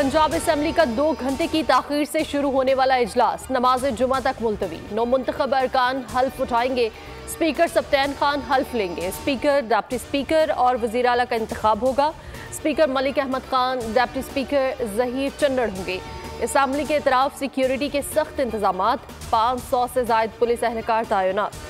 Punjab assembly का 2 घंटे की ताखीर से शुरू होने वाला इजलास नमाज जुमा तक मुलतवी। नौमुंतखब अरकान हल्फ उठाएंगे। स्पीकर सब्तैन खान हल्फ लेंगे। स्पीकर, डिप्टी स्पीकर और वज़ीर आला का इंतखाब होगा। Speaker Malik Ahmad Khan, deputy speaker Zaheer Channar होंगे। असेंबली के इतराफ सिक्योरिटी के सख्त इंतजाम, 500 से ज़ायद पुलिस एहलकार तैनात।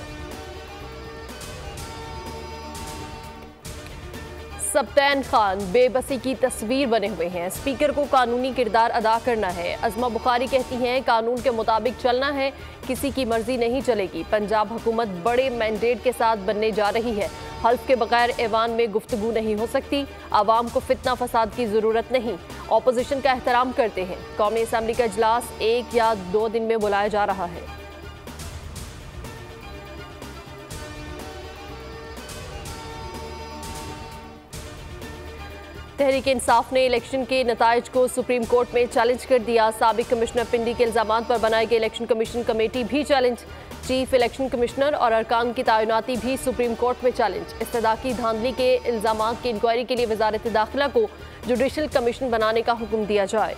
सब्तैन खान बेबसी की तस्वीर बने हुए हैं। स्पीकर को कानूनी किरदार अदा करना है। अज़मा बुखारी कहती हैं कानून के मुताबिक चलना है, किसी की मर्जी नहीं चलेगी। पंजाब हुकूमत बड़े मैंडेट के साथ बनने जा रही है। हल्फ के बगैर ऐवान में गुफ्तगू नहीं हो सकती। आवाम को फितना फसाद की ज़रूरत नहीं। ऑपोजिशन का एहतराम करते हैं। कौमी असेंबली का इजलास 1 या 2 दिन में बुलाया जा रहा है। तहरीक इंसाफ ने इलेक्शन के नताइज को सुप्रीम कोर्ट में चैलेंज कर दिया। साबिक कमिश्नर पिंडी के इल्जामात पर बनाई गई इलेक्शन कमीशन कमेटी भी चैलेंज। चीफ इलेक्शन कमिश्नर और अरकान की तैनाती भी सुप्रीम कोर्ट में चैलेंज। इस्तदा की धांधली के इल्जामात की इंक्वायरी के लिए वजारत दाखिला को जुडिशल कमीशन बनाने का हुक्म दिया जाए।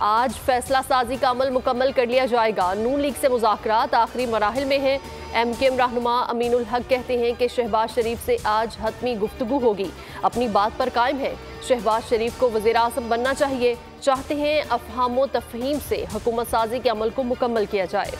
आज फैसला साजी का अमल मुकम्मल कर लिया जाएगा। नून लीग से मुज़ाकरात आखिरी मराहिल में हैं। MKM रहनुमा अमीनुल हक कहते हैं कि शहबाज शरीफ से आज हतमी गुफ्तगू होगी। अपनी बात पर कायम है। शहबाज शरीफ को वज़ीर आज़म बनना चाहिए। चाहते हैं अफ़हाम तफ़हीम से हुकूमत साजी के अमल को मुकम्मल किया जाए।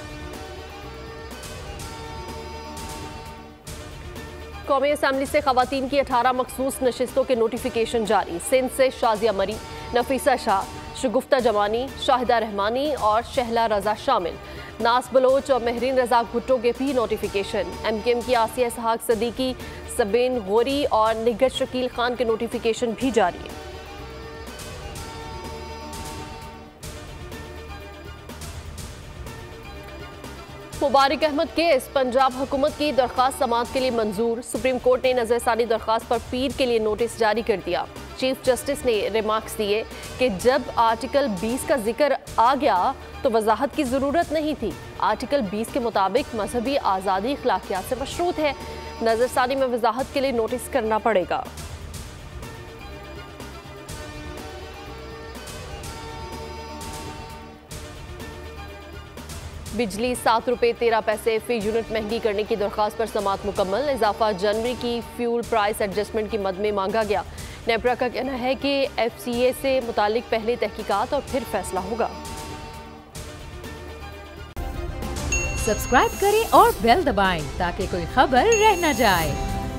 कौमी असेंबली से ख़वातीन की 18 मखसूस नशिस्तों के नोटिफिकेशन जारी। सिंध से शाजिया मरी, नफीसा शाह, शगुफ्ता जमानी, शाहिदा रहमानी और शहला रजा शामिल। नास बलोच और महरीन रजा भुट्टो के भी नोटिफिकेशन। MKM की आसिया इसहाक सदीकी, सबीन गौरी और निगत शकील खान के नोटिफिकेशन भी जारी है। मुबारक अहमद केस, पंजाब हुकूमत की दरख्वास्त समाअत के लिए मंजूर। सुप्रीम कोर्ट ने नजरसानी दरख्वास्त पर पीर के लिए नोटिस जारी कर दिया। चीफ जस्टिस ने रिमार्क्स दिए कि जब आर्टिकल 20 का जिक्र आ गया तो वजाहत की ज़रूरत नहीं थी। आर्टिकल 20 के मुताबिक मजहबी आज़ादी इखलाकियात से मशरूत है। नजरसानी में वजाहत के लिए नोटिस करना पड़ेगा। बिजली 7 रुपये 13 पैसे फी यूनिट महंगी करने की दरख्वास्त पर समाअत मुकम्मल। इजाफा जनवरी की फ्यूल प्राइस एडजस्टमेंट की मद में मांगा गया। नेपरा का कहना है कि FCA से मुतालिक पहले तहकीकात और फिर फैसला होगा। सब्सक्राइब करें और बेल दबाएं ताकि कोई खबर रह न जाए।